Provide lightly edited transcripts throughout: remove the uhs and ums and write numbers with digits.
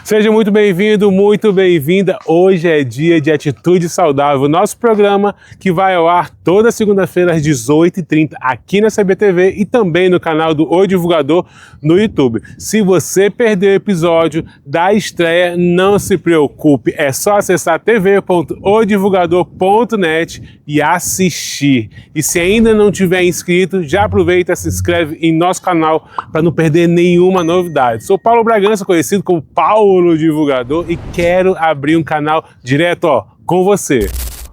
Seja muito bem-vindo, muito bem-vinda. Hoje é dia de Atitude Saudável, nosso programa que vai ao ar toda segunda-feira às 18h30 aqui na CBTV e também no canal do O Divulgador no YouTube. Se você perdeu o episódio da estreia, não se preocupe, é só acessar tv.odivulgador.net e assistir. E se ainda não tiver inscrito, já aproveita e se inscreve em nosso canal para não perder nenhuma novidade. Sou Paulo Bragança, conhecido como Paulo Divulgador, e quero abrir um canal direto com você.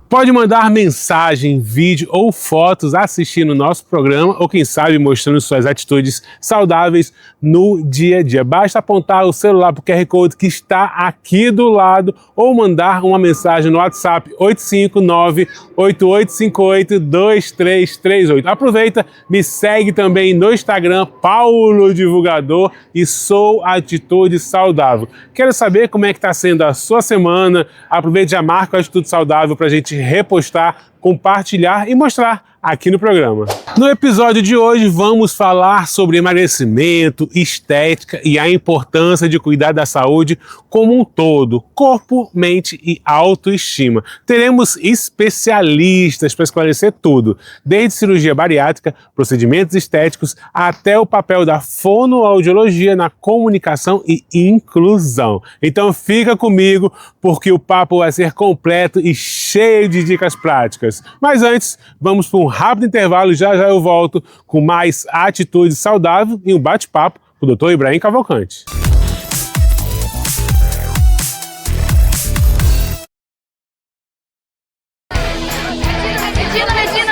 Pode mandar mensagem, vídeo ou fotos assistindo o nosso programa ou quem sabe mostrando suas atitudes saudáveis no dia a dia. Basta apontar o celular para o QR Code que está aqui do lado ou mandar uma mensagem no WhatsApp 859-8858-2338. Aproveita, me segue também no Instagram, Paulo Divulgador, e sou Atitude Saudável. Quero saber como é que está sendo a sua semana. Aproveite e já marca a Atitude Saudável para a gente repostar, compartilhar e mostrar aqui no programa. No episódio de hoje vamos falar sobre emagrecimento, estética e a importância de cuidar da saúde como um todo, corpo, mente e autoestima. Teremos especialistas para esclarecer tudo, desde cirurgia bariátrica, procedimentos estéticos, até o papel da fonoaudiologia na comunicação e inclusão. Então fica comigo porque o papo vai ser completo e cheio de dicas práticas. Mas antes, vamos para um rápido intervalo e já eu volto com mais Atitude Saudável e um bate-papo com o Dr. Ibrahim Cavalcante.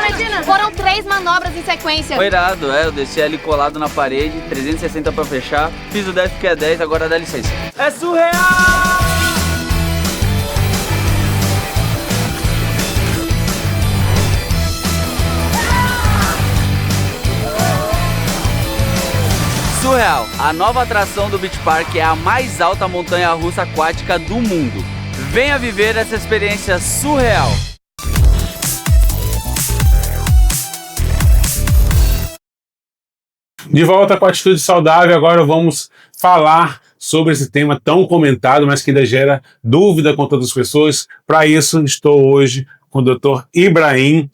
Medina! Foram 3 manobras em sequência. Foi irado, eu desci ali colado na parede, 360 pra fechar, fiz o 10 porque é 10, agora dá licença. É surreal! Surreal, a nova atração do Beach Park é a mais alta montanha-russa aquática do mundo. Venha viver essa experiência surreal. De volta com a Atitude Saudável, agora vamos falar sobre esse tema tão comentado, mas que ainda gera dúvida com todas as pessoas. Para isso, estou hoje com o Dr. Ibrahim.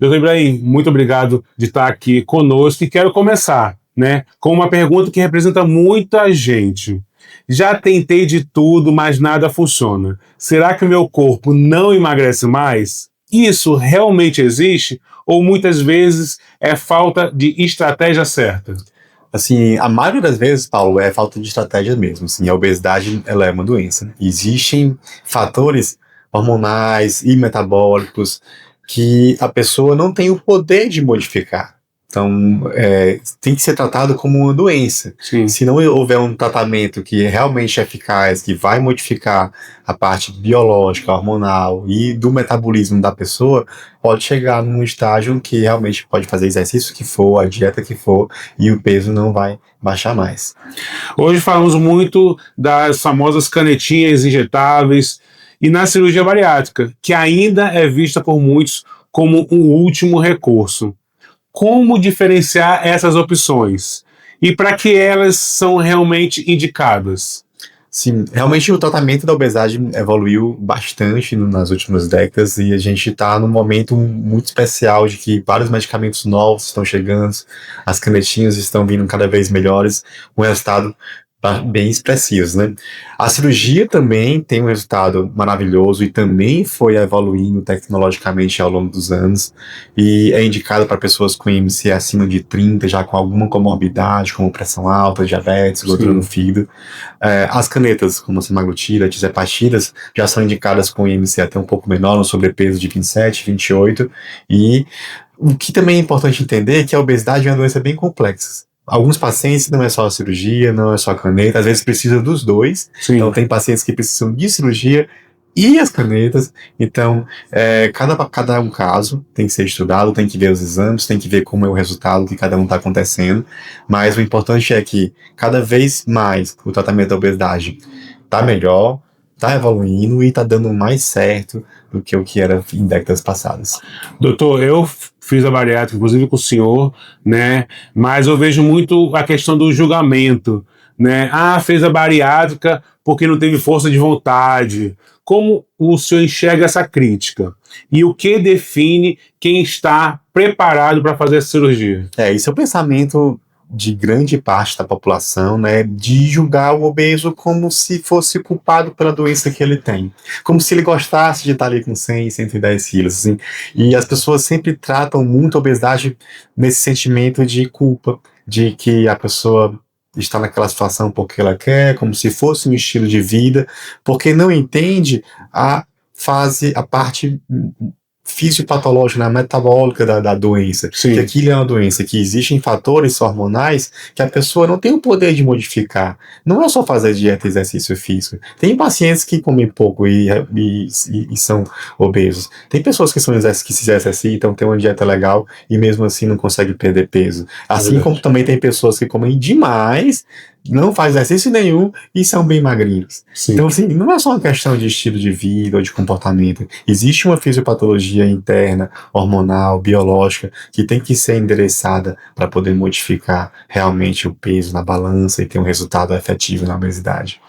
Dr. Ibrahim, muito obrigado de estar aqui conosco e quero começar, com uma pergunta que representa muita gente. Já tentei de tudo, mas nada funciona. Será que o meu corpo não emagrece mais? Isso realmente existe? Ou muitas vezes é falta de estratégia certa? Assim, a maioria das vezes, Paulo, é falta de estratégia mesmo. Assim, a obesidade, ela é uma doença. Existem fatores hormonais e metabólicos que a pessoa não tem o poder de modificar. Então, tem que ser tratado como uma doença. Sim. Se não houver um tratamento que é realmente eficaz, que vai modificar a parte biológica, hormonal e do metabolismo da pessoa, pode chegar num estágio que realmente pode fazer exercício que for, a dieta que for, e o peso não vai baixar mais. Hoje falamos muito das famosas canetinhas injetáveis e na cirurgia bariátrica, que ainda é vista por muitos como um último recurso. Como diferenciar essas opções? E para que elas são realmente indicadas? Sim, realmente o tratamento da obesidade evoluiu bastante nas últimas décadas e a gente está num momento muito especial de que vários medicamentos novos estão chegando, as canetinhas estão vindo cada vez melhores, um resultado bem expressivos, A cirurgia também tem um resultado maravilhoso e também foi evoluindo tecnologicamente ao longo dos anos e é indicado para pessoas com IMC acima de 30, já com alguma comorbidade, como pressão alta, diabetes, gordura no fígado. As canetas, como a semaglutida, tirzepatidas, já são indicadas com IMC até um pouco menor, no sobrepeso de 27, 28, e o que também é importante entender é que a obesidade é uma doença bem complexa. Alguns pacientes não é só a cirurgia, não é só a caneta, às vezes precisa dos dois. Sim. Então tem pacientes que precisam de cirurgia e as canetas. Então, cada um caso tem que ser estudado, tem que ver os exames, tem que ver como é o resultado que cada um está acontecendo. Mas o importante é que cada vez mais o tratamento da obesidade está melhor, está evoluindo e está dando mais certo do que o que era em décadas passadas. Doutor, eu fiz a bariátrica, inclusive com o senhor, mas eu vejo muito a questão do julgamento né? Ah, fez a bariátrica porque não teve força de vontade. Como o senhor enxerga essa crítica? E o que define quem está preparado para fazer essa cirurgia? Isso é o pensamento de grande parte da população, né, de julgar o obeso como se fosse culpado pela doença que ele tem. Como se ele gostasse de estar ali com 100, 110 quilos, assim. E as pessoas sempre tratam muito a obesidade nesse sentimento de culpa, de que a pessoa está naquela situação porque ela quer, como se fosse um estilo de vida, porque não entende a parte fisiopatológica, metabólica da doença. Sim. Que aquilo é uma doença que existem fatores hormonais que a pessoa não tem o poder de modificar. Não é só fazer dieta e exercício físico. Tem pacientes que comem pouco e são obesos. Tem pessoas que se exercitam, têm uma dieta legal e mesmo assim não conseguem perder peso. Assim como também tem pessoas que comem demais, não fazem exercício nenhum e são bem magrinhos. Sim. Então, assim, não é só uma questão de estilo de vida ou de comportamento. Existe uma fisiopatologia interna, hormonal, biológica, que tem que ser endereçada para poder modificar realmente o peso na balança e ter um resultado efetivo na obesidade.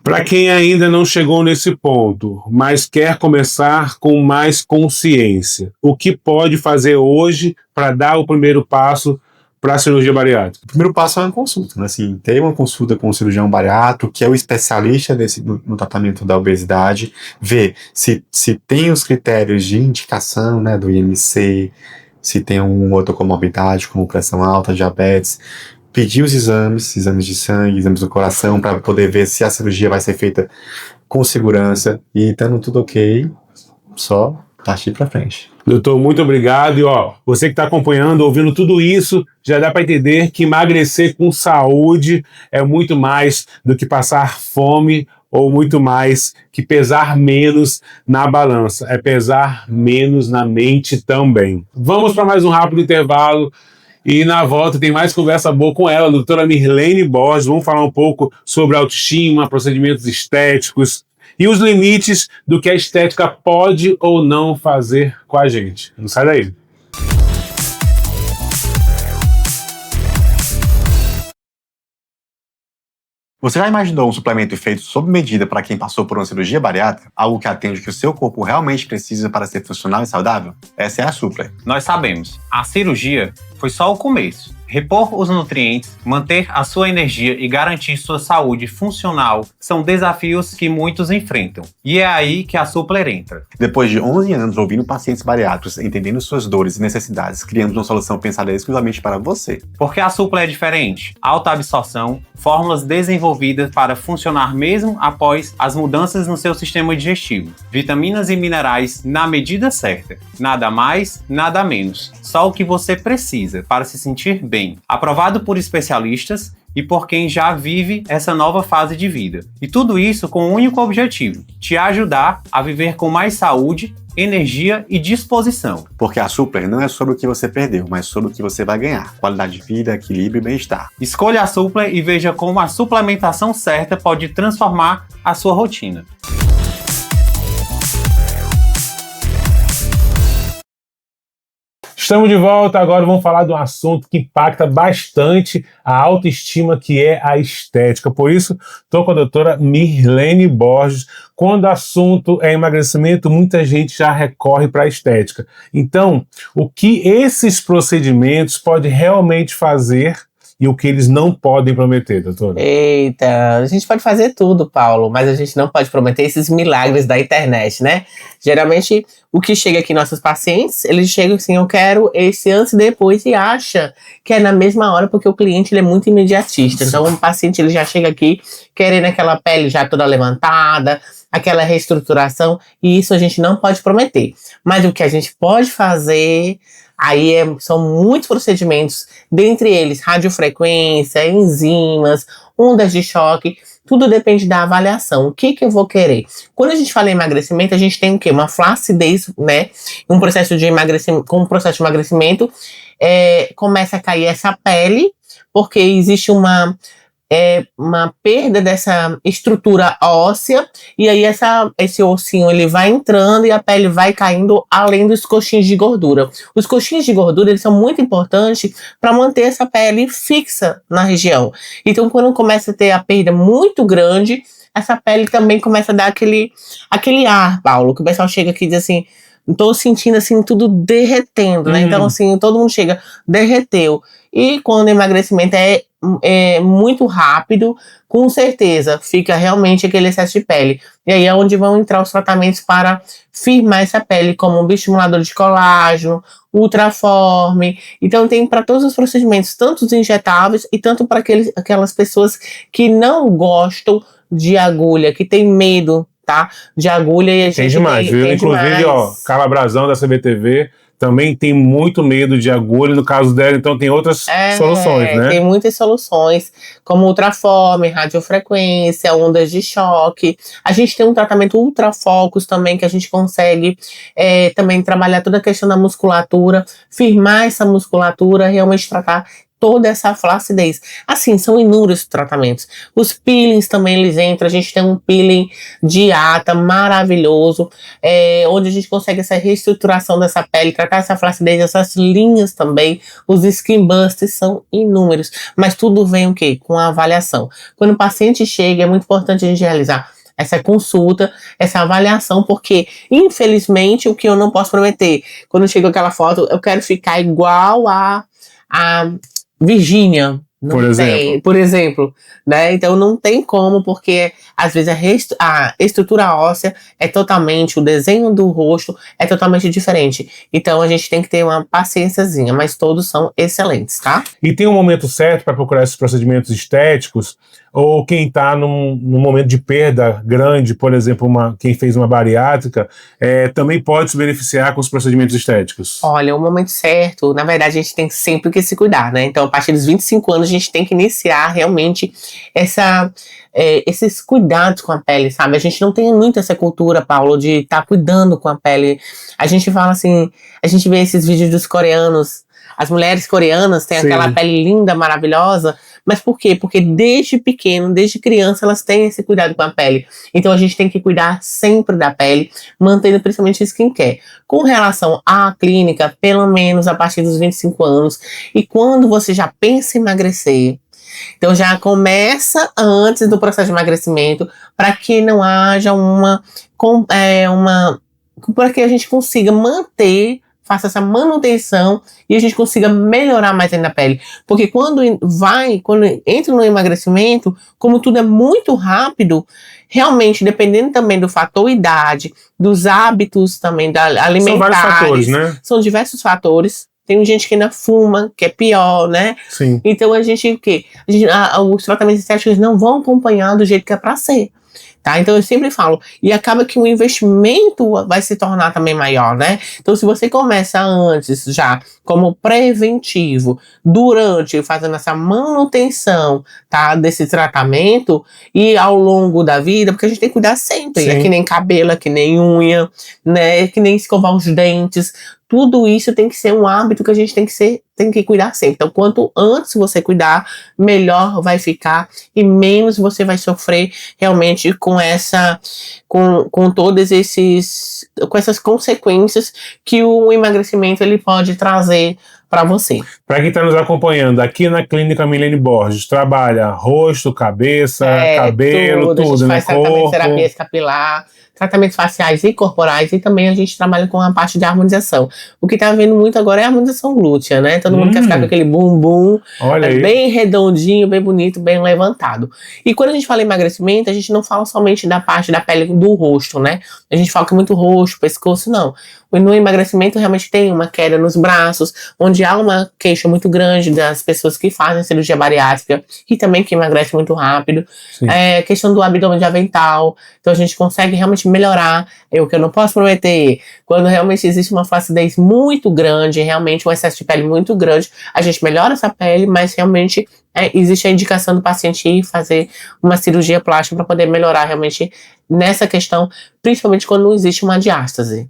Para quem ainda não chegou nesse ponto, mas quer começar com mais consciência, o que pode fazer hoje para dar o primeiro passo para a cirurgia bariátrica? O primeiro passo é uma consulta, né? Assim, ter uma consulta com o cirurgião bariátrico, que é o especialista no tratamento da obesidade, ver se tem os critérios de indicação, né, do IMC, se tem alguma outra comorbidade, como pressão alta, diabetes, pedir os exames de sangue, exames do coração, para poder ver se a cirurgia vai ser feita com segurança, e estando tudo ok, só partir para frente. Doutor, muito obrigado. E você que está acompanhando, ouvindo tudo isso, já dá para entender que emagrecer com saúde é muito mais do que passar fome ou muito mais que pesar menos na balança. É pesar menos na mente também. Vamos para mais um rápido intervalo. E na volta tem mais conversa boa com ela, a doutora Mirlene Borges. Vamos falar um pouco sobre autoestima, procedimentos estéticos e os limites do que a estética pode ou não fazer com a gente. Não sai daí. Você já imaginou um suplemento feito sob medida para quem passou por uma cirurgia bariátrica? Algo que atende o que o seu corpo realmente precisa para ser funcional e saudável? Essa é a Supler. Nós sabemos, a cirurgia foi só o começo. Repor os nutrientes, manter a sua energia e garantir sua saúde funcional são desafios que muitos enfrentam. E é aí que a Supler entra. Depois de 11 anos ouvindo pacientes bariátricos, entendendo suas dores e necessidades, criamos uma solução pensada exclusivamente para você. Porque a Supler é diferente. Alta absorção, fórmulas desenvolvidas para funcionar mesmo após as mudanças no seu sistema digestivo. Vitaminas e minerais na medida certa. Nada mais, nada menos. Só o que você precisa para se sentir bem. Aprovado por especialistas e por quem já vive essa nova fase de vida. E tudo isso com um único objetivo: te ajudar a viver com mais saúde, energia e disposição. Porque a Supler não é sobre o que você perdeu, mas sobre o que você vai ganhar. Qualidade de vida, equilíbrio e bem-estar. Escolha a Supler e veja como a suplementação certa pode transformar a sua rotina. Estamos de volta, agora vamos falar de um assunto que impacta bastante a autoestima, que é a estética. Por isso, estou com a doutora Mirlene Borges. Quando o assunto é emagrecimento, muita gente já recorre para a estética. Então, o que esses procedimentos podem realmente fazer e o que eles não podem prometer, doutora? Eita, a gente pode fazer tudo, Paulo, mas a gente não pode prometer esses milagres da internet, né? Geralmente, o que chega aqui nossos pacientes, eles chegam assim, eu quero esse antes e depois, e acha que é na mesma hora, porque o cliente ele é muito imediatista. Então, o paciente ele já chega aqui querendo aquela pele já toda levantada, aquela reestruturação, e isso a gente não pode prometer. Mas o que a gente pode fazer... Aí são muitos procedimentos, dentre eles radiofrequência, enzimas, ondas de choque, tudo depende da avaliação. O que eu vou querer? Quando a gente fala em emagrecimento, a gente tem o quê? Uma flacidez, né? Um processo de emagrecimento, com o processo de emagrecimento, começa a cair essa pele, porque existe uma uma perda dessa estrutura óssea, e aí esse ossinho ele vai entrando e a pele vai caindo além dos coxinhos de gordura. Os coxinhos de gordura eles são muito importantes para manter essa pele fixa na região. Então, quando começa a ter a perda muito grande, essa pele também começa a dar aquele ar, Paulo, que o pessoal chega aqui e diz assim, tô sentindo assim tudo derretendo, né? Então assim, todo mundo chega, derreteu. E quando o emagrecimento é muito rápido, com certeza fica realmente aquele excesso de pele. E aí é onde vão entrar os tratamentos para firmar essa pele, como um bioestimulador de colágeno, Ultraform. Então tem para todos os procedimentos, tanto os injetáveis e tanto para aquelas pessoas que não gostam de agulha, que tem medo, tá? De agulha e a gente Tem demais, viu? tem Inclusive, demais. ó, Carla Brazão da CBTV também tem muito medo de agulha, no caso dela, então tem outras soluções, né? Tem muitas soluções, como Ultraform, radiofrequência, ondas de choque. A gente tem um tratamento ultrafocos também, que a gente consegue também trabalhar toda a questão da musculatura, firmar essa musculatura, realmente tratar toda essa flacidez. Assim, são inúmeros tratamentos. Os peelings também eles entram. A gente tem um peeling de ata maravilhoso, onde a gente consegue essa reestruturação dessa pele, tratar essa flacidez, essas linhas também. Os skin busters são inúmeros, mas tudo vem o quê? Com a avaliação. Quando o paciente chega, é muito importante a gente realizar essa consulta, essa avaliação, porque, infelizmente, o que eu não posso prometer, quando chega aquela foto, eu quero ficar igual a Virgínia, por exemplo, né? Então não tem como, porque às vezes a estrutura óssea é totalmente, o desenho do rosto é totalmente diferente. Então a gente tem que ter uma paciênciazinha, mas todos são excelentes, tá? E tem um momento certo para procurar esses procedimentos estéticos? Ou quem está num momento de perda grande, por exemplo, quem fez uma bariátrica, também pode se beneficiar com os procedimentos estéticos? Olha, o momento certo, na verdade, a gente tem sempre que se cuidar, né? Então, a partir dos 25 anos, a gente tem que iniciar realmente esses cuidados com a pele, sabe? A gente não tem muito essa cultura, Paulo, de estar cuidando com a pele. A gente fala assim, a gente vê esses vídeos dos coreanos, as mulheres coreanas têm aquela pele linda, maravilhosa. Mas por quê? Porque desde pequeno, desde criança, elas têm esse cuidado com a pele. Então a gente tem que cuidar sempre da pele, mantendo principalmente o skincare. Com relação à clínica, pelo menos a partir dos 25 anos. E quando você já pensa em emagrecer, então já começa antes do processo de emagrecimento, para que não haja para que a gente consiga faça essa manutenção e a gente consiga melhorar mais ainda a pele. Porque quando entra no emagrecimento, como tudo é muito rápido, realmente, dependendo também do fator idade, dos hábitos também alimentares. São vários fatores, né? São diversos fatores. Tem gente que ainda fuma, que é pior, né? Sim. Então os tratamentos estéticos não vão acompanhar do jeito que é pra ser. Tá? Então eu sempre falo, e acaba que o investimento vai se tornar também maior, né? Então se você começa antes já como preventivo, durante fazendo essa manutenção, tá, desse tratamento e ao longo da vida, porque a gente tem que cuidar sempre, é que nem cabelo, é que nem unha, né? É que nem escovar os dentes. Tudo isso tem que ser um hábito que a gente tem que cuidar sempre. Então, quanto antes você cuidar, melhor vai ficar e menos você vai sofrer realmente com essas consequências que o emagrecimento ele pode trazer para você. Para quem está nos acompanhando, aqui na Clínica Milene Borges, trabalha rosto, cabeça, cabelo, tudo, a gente né? faz tratamento, terapia capilar, tratamentos faciais e corporais, e também a gente trabalha com a parte de harmonização. O que tá vendo muito agora é a harmonização glútea, né? Todo mundo quer ficar com aquele bumbum bem redondinho, bem bonito, bem levantado. E quando a gente fala em emagrecimento, a gente não fala somente da parte da pele do rosto, né? A gente foca muito rosto, pescoço, não. No emagrecimento realmente tem uma queda nos braços, onde há uma queixa muito grande das pessoas que fazem cirurgia bariátrica e também que emagrecem muito rápido. Questão do abdômen de avental. Então a gente consegue realmente melhorar. O que eu não posso prometer, quando realmente existe uma flacidez muito grande, realmente um excesso de pele muito grande, a gente melhora essa pele, mas realmente existe a indicação do paciente ir fazer uma cirurgia plástica para poder melhorar realmente nessa questão, principalmente quando não existe uma diástase.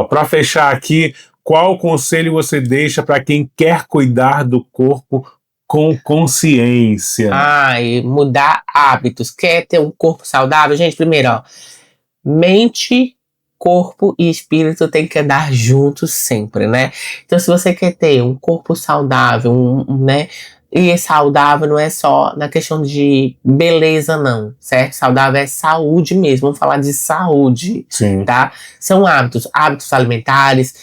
Para fechar aqui, qual conselho você deixa para quem quer cuidar do corpo com consciência. E mudar hábitos. Quer ter um corpo saudável? Gente, primeiro, ó, mente, corpo e espírito tem que andar juntos sempre, né? Então, se você quer ter um corpo saudável, né? E saudável não é só na questão de beleza, não, certo? Saudável é saúde mesmo, vamos falar de saúde, Sim. tá? São hábitos alimentares,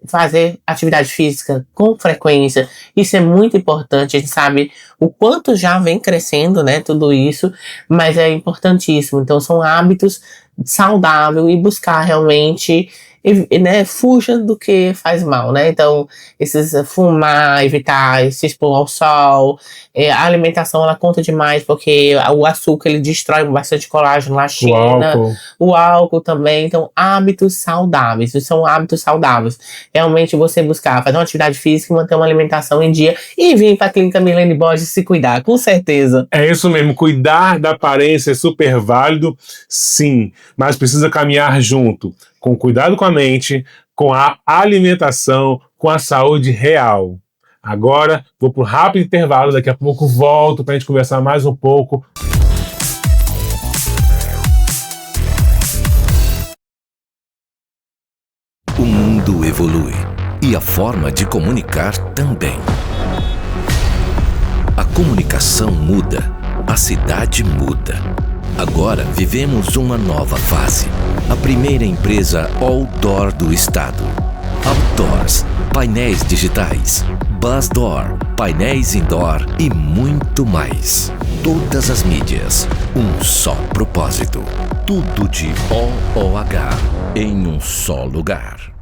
fazer atividade física com frequência, isso é muito importante, a gente sabe o quanto já vem crescendo, né, tudo isso, mas é importantíssimo, então são hábitos saudáveis e buscar realmente, né, fuja do que faz mal, né, então fumar, evitar se expor ao sol, a alimentação ela conta demais, porque o açúcar ele destrói bastante colágeno na China, o álcool também, então hábitos saudáveis, são hábitos saudáveis, realmente você buscar fazer uma atividade física, manter uma alimentação em dia e vir para a Clínica Milene Borges se cuidar, com certeza. É isso mesmo, cuidar da aparência é super válido, sim, mas precisa caminhar junto, com cuidado com a mente, com a alimentação, com a saúde real. Agora, vou para um rápido intervalo, daqui a pouco volto para a gente conversar mais um pouco. O mundo evolui e a forma de comunicar também. A comunicação muda, a cidade muda. Agora vivemos uma nova fase. A primeira empresa outdoor do estado. Outdoors, painéis digitais, Buzz Door, painéis indoor e muito mais. Todas as mídias, um só propósito. Tudo de OOH em um só lugar.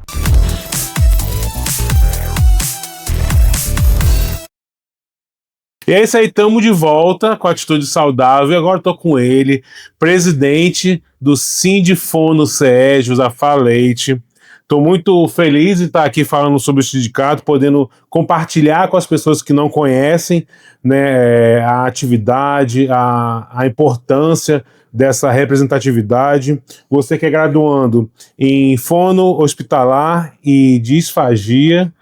E é isso aí, estamos de volta com a Atitude Saudável. Agora estou com ele, presidente do Sindifono CE, Josafá Leite. Estou muito feliz de estar aqui falando sobre o sindicato, podendo compartilhar com as pessoas que não conhecem, né, a atividade, a importância dessa representatividade. Você que é graduando em fono hospitalar e disfagia,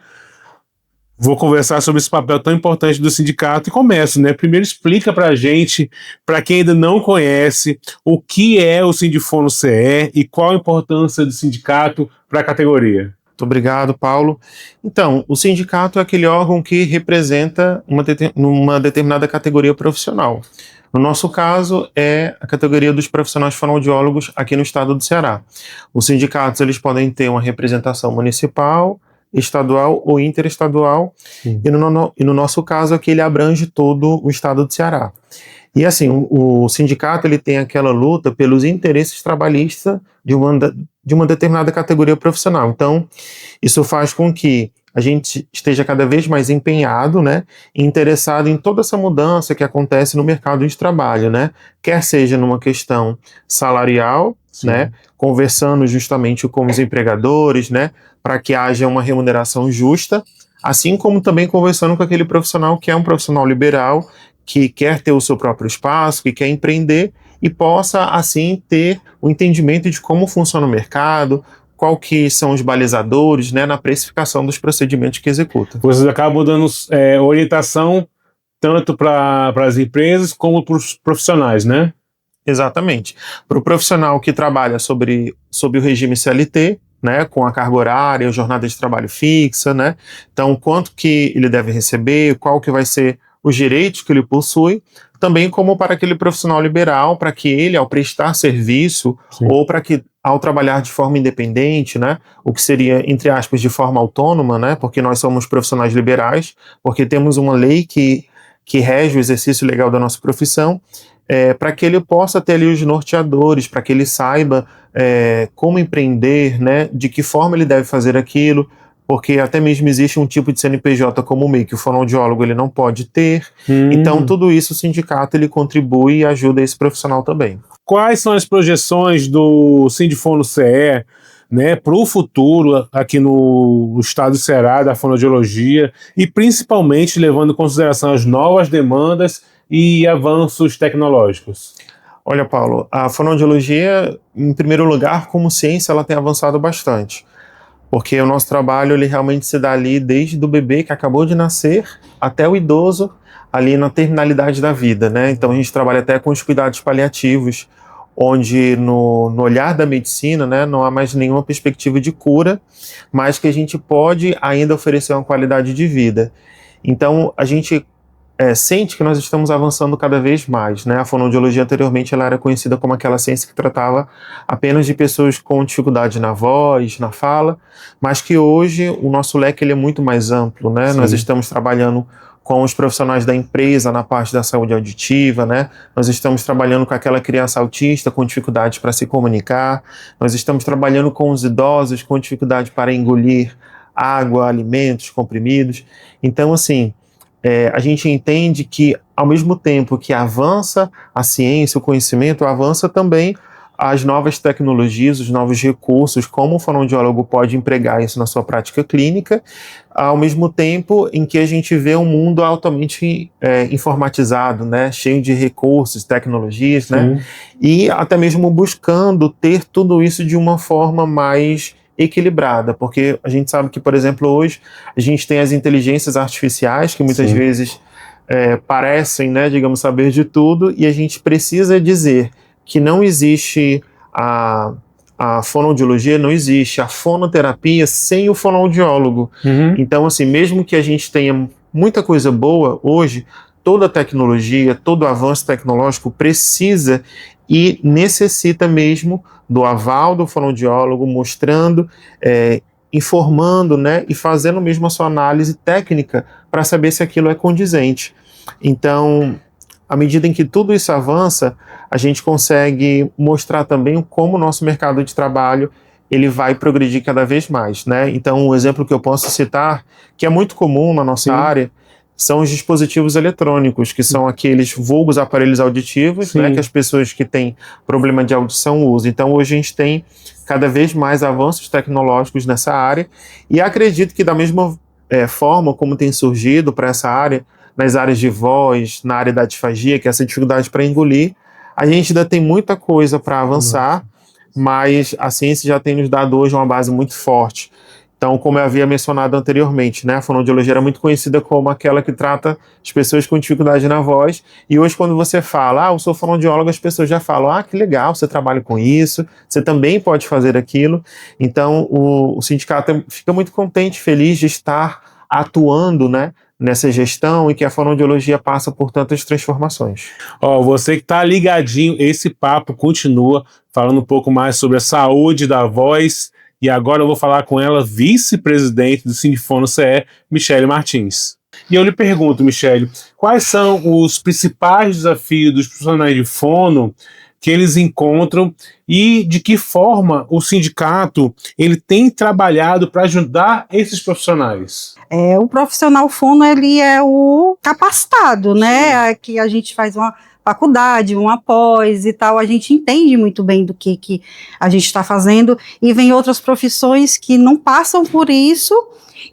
vou conversar sobre esse papel tão importante do sindicato e começo, né? Primeiro explica pra gente, para quem ainda não conhece, o que é o Sindifono CE e qual a importância do sindicato para a categoria. Muito obrigado, Paulo. Então, o sindicato é aquele órgão que representa uma determinada categoria profissional. No nosso caso, é a categoria dos profissionais fonoaudiólogos aqui no estado do Ceará. Os sindicatos eles podem ter uma representação municipal, estadual ou interestadual, e no nosso caso aqui ele abrange todo o estado do Ceará. E assim, o sindicato ele tem aquela luta pelos interesses trabalhistas de uma determinada categoria profissional. Então, isso faz com que a gente esteja cada vez mais empenhado, né, e interessado em toda essa mudança que acontece no mercado de trabalho, né, quer seja numa questão salarial, né, conversando justamente com os empregadores, né, para que haja uma remuneração justa, assim como também conversando com aquele profissional que é um profissional liberal, que quer ter o seu próprio espaço, que quer empreender e possa, assim, ter o entendimento de como funciona o mercado, qual que são os balizadores, né, na precificação dos procedimentos que executa. Vocês acabam dando orientação tanto para as empresas como para os profissionais, né? Exatamente. Para o profissional que trabalha sob o regime CLT, né, com a carga horária, jornada de trabalho fixa, né, então quanto que ele deve receber, qual que vai ser os direitos que ele possui, também como para aquele profissional liberal, para que ele, ao prestar serviço, ou para que, ao trabalhar de forma independente, né, o que seria, entre aspas, de forma autônoma, né, porque nós somos profissionais liberais, porque temos uma lei que rege o exercício legal da nossa profissão, para que ele possa ter ali os norteadores, para que ele saiba como empreender, né, de que forma ele deve fazer aquilo, porque até mesmo existe um tipo de CNPJ como o MEI, que o fonoaudiólogo ele não pode ter. Então, tudo isso o sindicato ele contribui e ajuda esse profissional também. Quais são as projeções do Sindifono CE, né, para o futuro aqui no estado do Ceará, da fonoaudiologia, e principalmente levando em consideração as novas demandas e avanços tecnológicos? Olha, Paulo, a fonoaudiologia, em primeiro lugar, como ciência, ela tem avançado bastante. porque o nosso trabalho ele realmente se dá ali desde o bebê que acabou de nascer até o idoso ali na terminalidade da vida, né? Então a gente trabalha até com os cuidados paliativos, onde no olhar da medicina, né, não há mais nenhuma perspectiva de cura, mas que a gente pode ainda oferecer uma qualidade de vida. Então a gente sente que nós estamos avançando cada vez mais, né? A fonoaudiologia anteriormente ela era conhecida como aquela ciência que tratava apenas de pessoas com dificuldade na voz, na fala, mas que hoje o nosso leque ele é muito mais amplo, né? Sim. Nós estamos trabalhando com os profissionais da empresa na parte da saúde auditiva, né? Nós estamos trabalhando com aquela criança autista com dificuldade para se comunicar, nós estamos trabalhando com os idosos com dificuldade para engolir água, alimentos, comprimidos. Então, assim, a gente entende que, ao mesmo tempo que avança a ciência, o conhecimento, avança também as novas tecnologias, os novos recursos, como o fonoaudiólogo pode empregar isso na sua prática clínica, ao mesmo tempo em que a gente vê um mundo altamente informatizado, né, cheio de recursos, tecnologias, né, e até mesmo buscando ter tudo isso de uma forma mais equilibrada, porque a gente sabe que, por exemplo, hoje a gente tem as inteligências artificiais que muitas vezes parecem, né, digamos, saber de tudo, e a gente precisa dizer que não existe a fonoaudiologia, não existe a fonoterapia sem o fonoaudiólogo. Então, assim, mesmo que a gente tenha muita coisa boa hoje, toda a tecnologia, todo o avanço tecnológico precisa e necessita mesmo do aval do fonoaudiólogo, mostrando, informando, né, e fazendo mesmo a sua análise técnica para saber se aquilo é condizente. Então, à medida em que tudo isso avança, a gente consegue mostrar também como o nosso mercado de trabalho ele vai progredir cada vez mais, né? Então, um exemplo que eu posso citar, que é muito comum na nossa área, são os dispositivos eletrônicos, que são aqueles vulgos aparelhos auditivos, né, que as pessoas que têm problema de audição usam. Então, hoje a gente tem cada vez mais avanços tecnológicos nessa área, e acredito que da mesma forma como tem surgido para essa área, nas áreas de voz, na área da disfagia, que é essa dificuldade para engolir, a gente ainda tem muita coisa para avançar, mas a ciência já tem nos dado hoje uma base muito forte. Então, como eu havia mencionado anteriormente, né, a fonoaudiologia era muito conhecida como aquela que trata as pessoas com dificuldade na voz, e hoje quando você fala, eu sou fonoaudiólogo, as pessoas já falam, que legal, você trabalha com isso, você também pode fazer aquilo. Então, o sindicato fica muito contente, feliz de estar atuando, né, nessa gestão e que a fonoaudiologia passa por tantas transformações. Você que está ligadinho, esse papo continua falando um pouco mais sobre a saúde da voz, e agora eu vou falar com ela, vice-presidente do Sindifono-CE, Michele Martins. E eu lhe pergunto, Michele, quais são os principais desafios dos profissionais de fono que eles encontram e de que forma o sindicato ele tem trabalhado para ajudar esses profissionais? O profissional fono, ele é o capacitado, né? Que a gente faz uma faculdade, uma pós e tal, a gente entende muito bem do que a gente está fazendo, e vem outras profissões que não passam por isso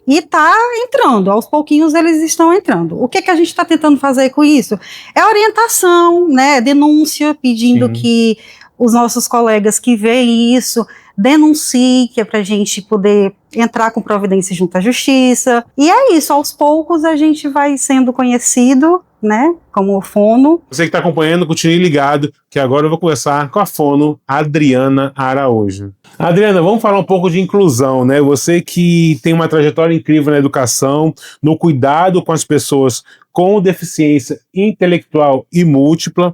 e tá entrando, aos pouquinhos eles estão entrando. O que a gente está tentando fazer com isso? É orientação, né, denúncia, pedindo que os nossos colegas que veem isso denunciem, que é para a gente poder entrar com providência junto à justiça. E é isso, aos poucos a gente vai sendo conhecido, né, como fono. Você que está acompanhando, continue ligado, que agora eu vou conversar com a fono Adriana Araújo. Adriana, vamos falar um pouco de inclusão, né? Você que tem uma trajetória incrível na educação, no cuidado com as pessoas com deficiência intelectual e múltipla,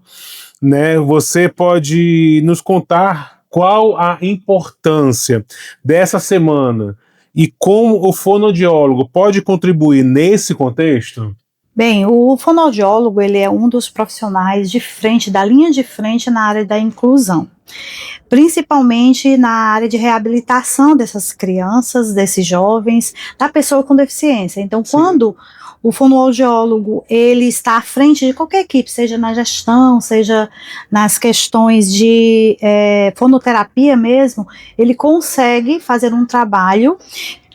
né? Você pode nos contar qual a importância dessa semana e como o fonoaudiólogo pode contribuir nesse contexto? Bem, o fonoaudiólogo, ele é um dos profissionais de frente, da linha de frente na área da inclusão, principalmente na área de reabilitação dessas crianças, desses jovens, da pessoa com deficiência. Então, quando o fonoaudiólogo, ele está à frente de qualquer equipe, seja na gestão, seja nas questões de fonoterapia mesmo, ele consegue fazer um trabalho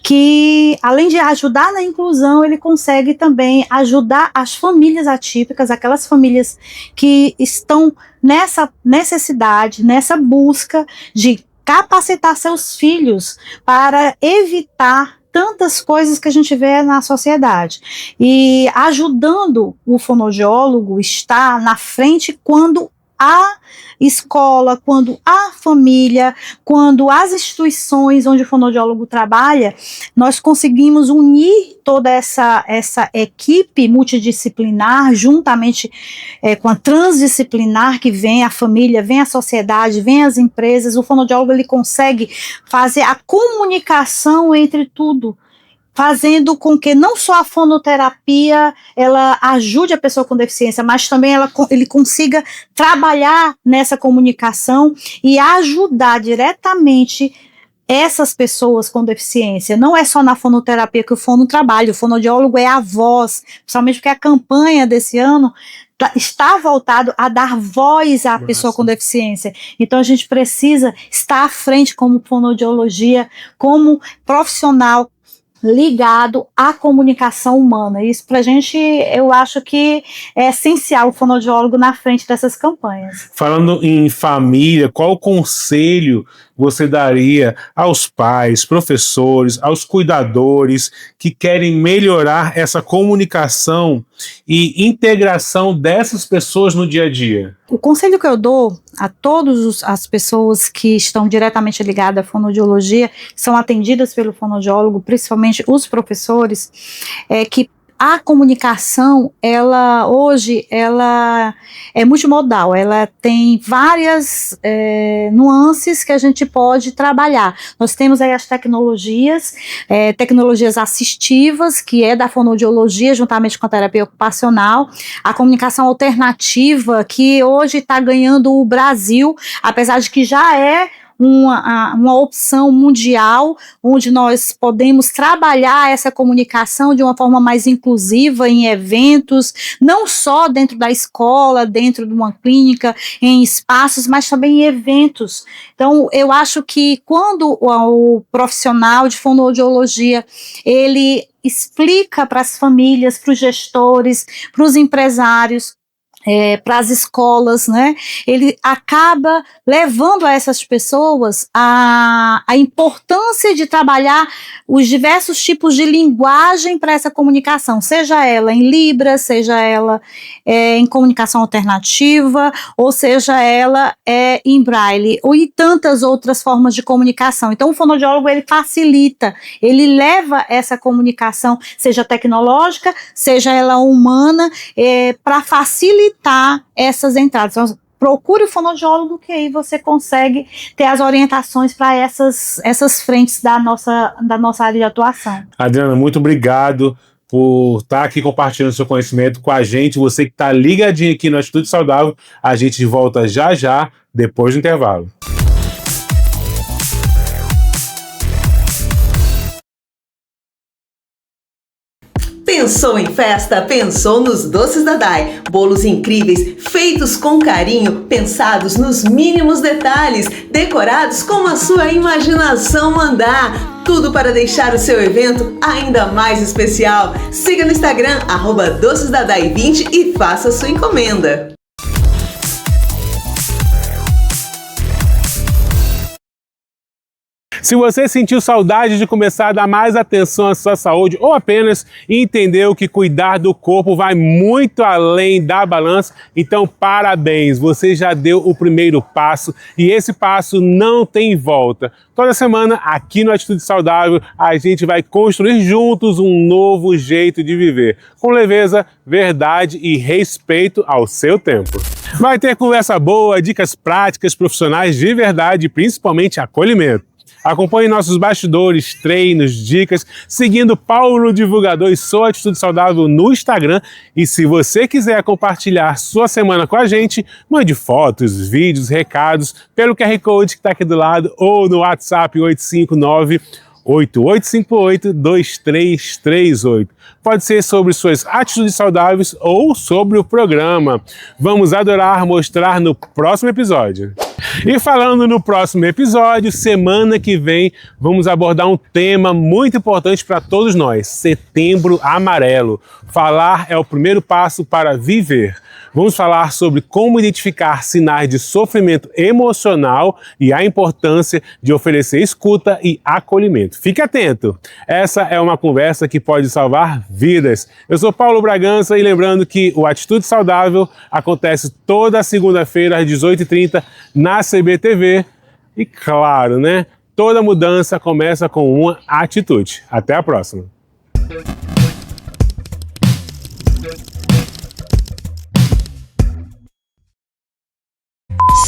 que, além de ajudar na inclusão, ele consegue também ajudar as famílias atípicas, aquelas famílias que estão nessa necessidade, nessa busca de capacitar seus filhos para evitar tantas coisas que a gente vê na sociedade. E ajudando o fonoaudiólogo estar na frente quando a escola, quando a família, quando as instituições onde o fonoaudiólogo trabalha, nós conseguimos unir toda essa equipe multidisciplinar, juntamente com a transdisciplinar que vem a família, vem a sociedade, vem as empresas. O fonoaudiólogo ele consegue fazer a comunicação entre tudo, fazendo com que não só a fonoterapia ela ajude a pessoa com deficiência, mas também ele consiga trabalhar nessa comunicação e ajudar diretamente essas pessoas com deficiência. Não é só na fonoterapia que o fono trabalha, o fonoaudiólogo é a voz, principalmente porque a campanha desse ano está voltado a dar voz à pessoa com deficiência. Então a gente precisa estar à frente como fonoaudiologia, como profissional ligado à comunicação humana. Isso pra gente, eu acho que é essencial o fonoaudiólogo na frente dessas campanhas. Falando em família, qual conselho você daria aos pais, professores, aos cuidadores que querem melhorar essa comunicação e integração dessas pessoas no dia a dia? O conselho que eu dou a todas as pessoas que estão diretamente ligadas à fonoaudiologia, são atendidas pelo fonoaudiólogo, principalmente os professores, é que a comunicação, hoje é multimodal, ela tem várias nuances que a gente pode trabalhar. Nós temos aí as tecnologias assistivas, que é da fonoaudiologia, juntamente com a terapia ocupacional, a comunicação alternativa, que hoje está ganhando o Brasil, apesar de que já é uma opção mundial, onde nós podemos trabalhar essa comunicação de uma forma mais inclusiva em eventos, não só dentro da escola, dentro de uma clínica, em espaços, mas também em eventos. Então, eu acho que quando o profissional de fonoaudiologia, ele explica para as famílias, para os gestores, para os empresários, para as escolas, né? Ele acaba levando a essas pessoas a importância de trabalhar os diversos tipos de linguagem para essa comunicação, seja ela em Libras, seja ela em comunicação alternativa, ou seja ela em Braille, ou em tantas outras formas de comunicação. Então o fonoaudiólogo ele facilita, ele leva essa comunicação, seja tecnológica, seja ela humana, para facilitar essas entradas. Então, procure o fonoaudiólogo, que aí você consegue ter as orientações para essas frentes da nossa área de atuação. Adriana, muito obrigado por estar aqui compartilhando seu conhecimento com a gente. Você que está ligadinho aqui no Atitude Saudável, a gente volta já, depois do intervalo. Pensou em festa? Pensou nos doces da Dai. Bolos incríveis, feitos com carinho, pensados nos mínimos detalhes, decorados como a sua imaginação mandar. Tudo para deixar o seu evento ainda mais especial. Siga no Instagram, @docesdadai20 e faça sua encomenda. Se você sentiu saudade de começar a dar mais atenção à sua saúde ou apenas entendeu que cuidar do corpo vai muito além da balança, então parabéns, você já deu o primeiro passo e esse passo não tem volta. Toda semana aqui no Atitude Saudável a gente vai construir juntos um novo jeito de viver, com leveza, verdade e respeito ao seu tempo. Vai ter conversa boa, dicas práticas, profissionais de verdade e principalmente acolhimento. Acompanhe nossos bastidores, treinos, dicas, seguindo Paulo Divulgador e Sou Atitude Saudável no Instagram. E se você quiser compartilhar sua semana com a gente, mande fotos, vídeos, recados pelo QR Code que está aqui do lado ou no WhatsApp 859-8858-2338. Pode ser sobre suas atitudes saudáveis ou sobre o programa. Vamos adorar mostrar no próximo episódio. E falando no próximo episódio, semana que vem, vamos abordar um tema muito importante para todos nós: Setembro Amarelo. Falar é o primeiro passo para viver. Vamos falar sobre como identificar sinais de sofrimento emocional e a importância de oferecer escuta e acolhimento. Fique atento! Essa é uma conversa que pode salvar vidas. Eu sou Paulo Bragança e lembrando que o Atitude Saudável acontece toda segunda-feira às 18h30 na CBTV. E claro, né? Toda mudança começa com uma atitude. Até a próxima!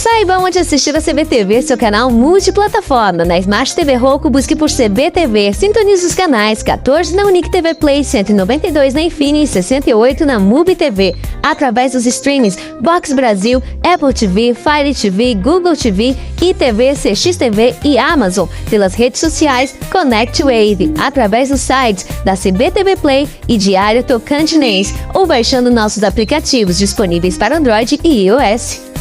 Saiba onde assistir a CBTV, seu canal multiplataforma. Na Smart TV Roku, busque por CBTV. Sintonize os canais 14 na Unique TV Play, 192 na Infini e 68 na Mubi TV. Através dos streamings Box Brasil, Apple TV, Fire TV, Google TV, ITV, CXTV e Amazon. Pelas redes sociais, Connect Wave. Através dos sites da CBTV Play e Diário Tocantinense. Ou baixando nossos aplicativos disponíveis para Android e iOS.